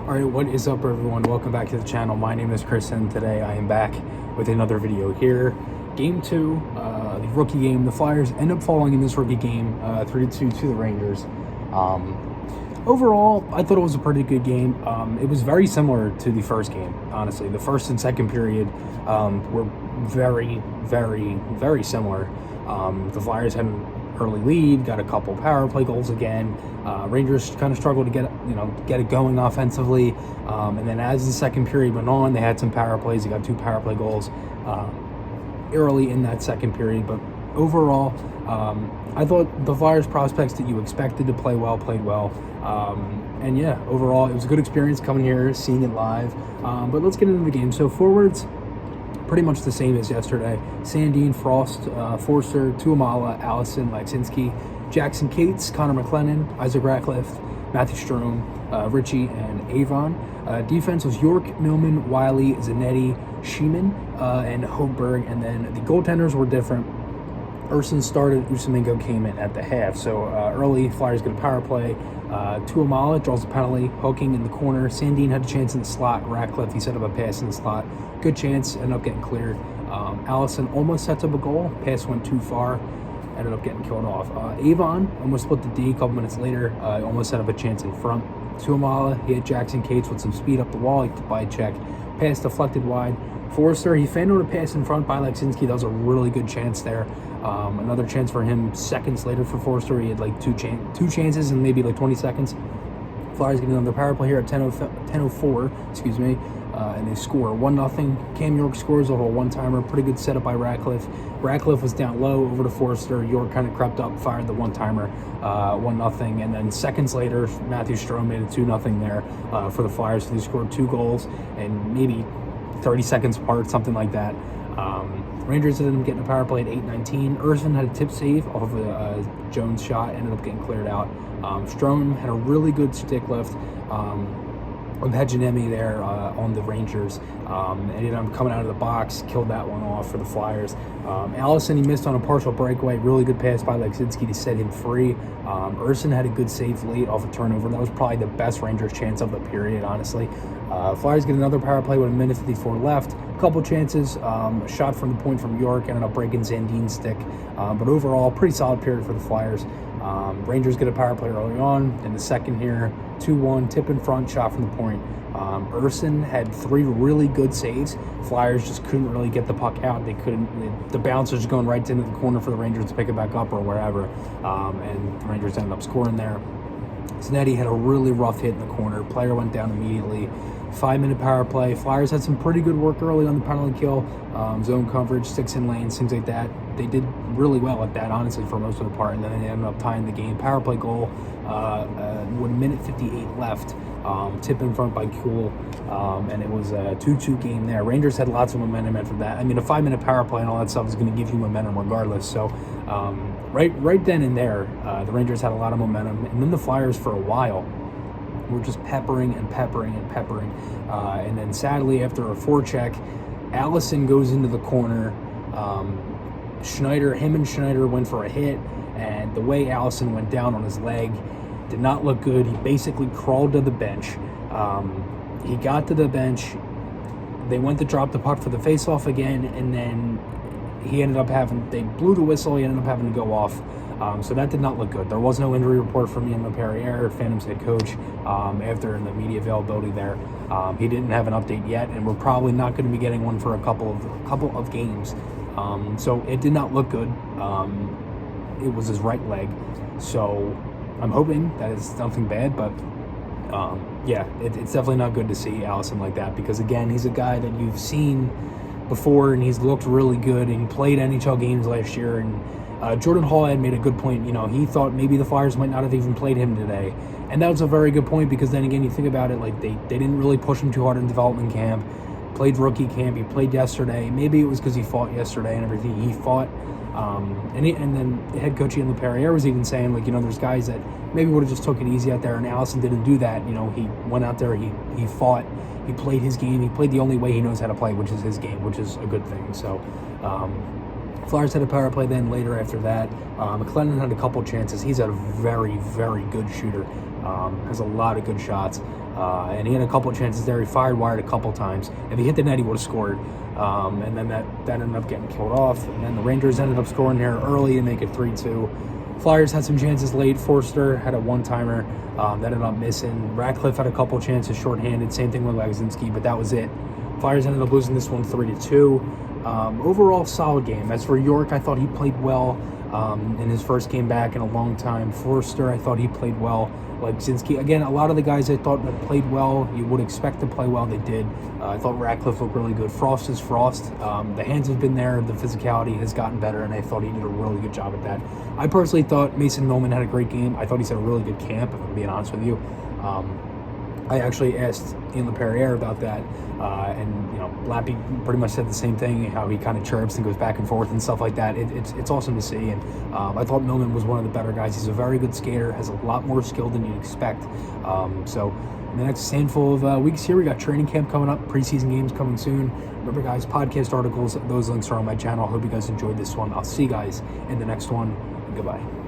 Alright, what is up everyone? Welcome back to the channel. My name is Chris and today I am back with another video here. Game 2, the rookie game. The Flyers end up falling in this rookie game 3-2 to the Rangers. Overall, I thought it was a pretty good game. It was very similar to the first game, honestly. The first and second period were very, very similar. The Flyers had an early lead, got a couple power play goals again. Rangers kind of struggled to get it going offensively, and then as the second period went on, they had some power plays. They got 2 power play goals early in that second period, but overall, I thought the Flyers prospects that you expected to play well played well, and yeah, overall it was a good experience coming here, seeing it live. But let's get into the game. So forwards, pretty much the same as yesterday. Sandin, Frost, Forster, Tuamala, Allison, Laczynski, Jackson Cates, Connor McLennan, Isaac Ratcliffe, Matthew Strome, Richie, and Avon. Defense was York, Millman, Wiley, Zanetti, Sheeman, and Hochberg. And then the goaltenders were different. Urson started, Usamingo came in at the half. So early, Flyers get a power play. Tuamala draws a penalty, hooking in the corner. Sandin had a chance in the slot. Ratcliffe, he set up a pass in the slot. Good chance, ended up getting cleared. Allison almost sets up a goal. Pass went too far, ended up getting killed off. Avon almost split the D a couple minutes later. Almost set up a chance in front. Tuamala, he hit Jackson Cates with some speed up the wall. He by check. Pass deflected wide. Forster, he fanned a pass in front by Laczynski. That was a really good chance there. Another chance for him seconds later for Forster. He had like two chances in maybe like 20 seconds. Flyers get another power play here at 10:04, excuse me, and they score 1-0. Cam York scores over a one-timer. Pretty good setup by Ratcliffe. Ratcliffe was down low over to Forster. York kind of crept up, fired the one-timer, 1-0. And then seconds later, Matthew Strome made it 2-0 there for the Flyers. So they scored 2 goals and maybe 30 seconds apart, something like that. Rangers ended up getting a power play at 8:19. Urson had a tip save off of a Jones shot, ended up getting cleared out. Strome had a really good stick lift of Hegenemi there on the Rangers. Ended up coming out of the box, killed that one off for the Flyers. Allison, he missed on a partial breakaway. Really good pass by Laczynski to set him free. Urson had a good save late off a turnover. That was probably the best Rangers chance of the period, honestly. Flyers get another power play with 1:54 left. A couple chances. A shot from the point from York ended up breaking Sandin's stick. But overall, pretty solid period for the Flyers. Rangers get a power play early on in the second here. 2-1, tip in front, shot from the point. Urson had 3 really good saves. Flyers just couldn't really get the puck out. The bounce was just going right into the corner for the Rangers to pick it back up or wherever. And the Rangers ended up scoring there. Zanetti had a really rough hit in the corner. Player went down immediately. 5-minute power play. Flyers had some pretty good work early on the penalty kill. Zone coverage, sticks in lanes, things like that. They did really well at that, honestly, for most of the part, and then they ended up tying the game. Power play goal, 1:58 left. Tip in front by Kuhl, and it was a 2-2 game there. Rangers had lots of momentum after that. I mean, a 5-minute power play and all that stuff is going to give you momentum regardless. So right then and there, the Rangers had a lot of momentum, and then the Flyers for a while were just peppering. And then sadly, after a forecheck, Allison goes into the corner. Him and Schneider went for a hit, and the way Allison went down on his leg did not look good. He basically crawled to the bench. He got to the bench. They went to drop the puck for the face-off again, and then they blew the whistle. He ended up having to go off. So that did not look good. There was no injury report from Ian LaPerriere, Phantom's head coach, after the media availability there. He didn't have an update yet, and we're probably not going to be getting one for a couple of games. So it did not look good. It was his right leg. So I'm hoping that it's nothing bad, but yeah, it's definitely not good to see Allison like that, because again, he's a guy that you've seen before, and he's looked really good, and he played NHL games last year. And Jordan Hall had made a good point. He thought maybe the Flyers might not have even played him today, and that was a very good point, because then again, you think about it, like they didn't really push him too hard in development camp. Played rookie camp. He played yesterday. Maybe it was because he fought yesterday and everything. He fought, and then the head coach Ian LaPerriere was even saying, like, there's guys that maybe would have just took it easy out there, and Allison didn't do that. He went out there. He fought. He played his game. He played the only way he knows how to play, which is his game, which is a good thing. So Flyers had a power play then later after that. McLennan had a couple chances. He's a very, very good shooter. Has a lot of good shots. And he had a couple of chances there. He fired wide a couple times. If he hit the net, he would have scored. And then that ended up getting killed off. And then the Rangers ended up scoring there early to make it 3-2. Flyers had some chances late. Forster had a one-timer that ended up missing. Ratcliffe had a couple chances shorthanded. Same thing with Legzinski, but that was it. Flyers ended up losing this one 3-2. Overall, solid game. As for York, I thought he played well in his first game back in a long time. Forster, I thought he played well. Legzinski, again, a lot of the guys I thought that played well, you would expect to play well, they did. I thought Ratcliffe looked really good. Frost is Frost. The hands have been there. The physicality has gotten better, and I thought he did a really good job at that. I personally thought Mason Millman had a great game. I thought he's had a really good camp, if I'm being honest with you. I actually asked Ian LaPerriere about that, and Lappy pretty much said the same thing, how he kind of chirps and goes back and forth and stuff like that. It's awesome to see, and I thought Millman was one of the better guys. He's a very good skater, has a lot more skill than you'd expect. So in the next handful of weeks here, we got training camp coming up, preseason games coming soon. Remember, guys, podcast articles, those links are on my channel. I hope you guys enjoyed this one. I'll see you guys in the next one. Goodbye.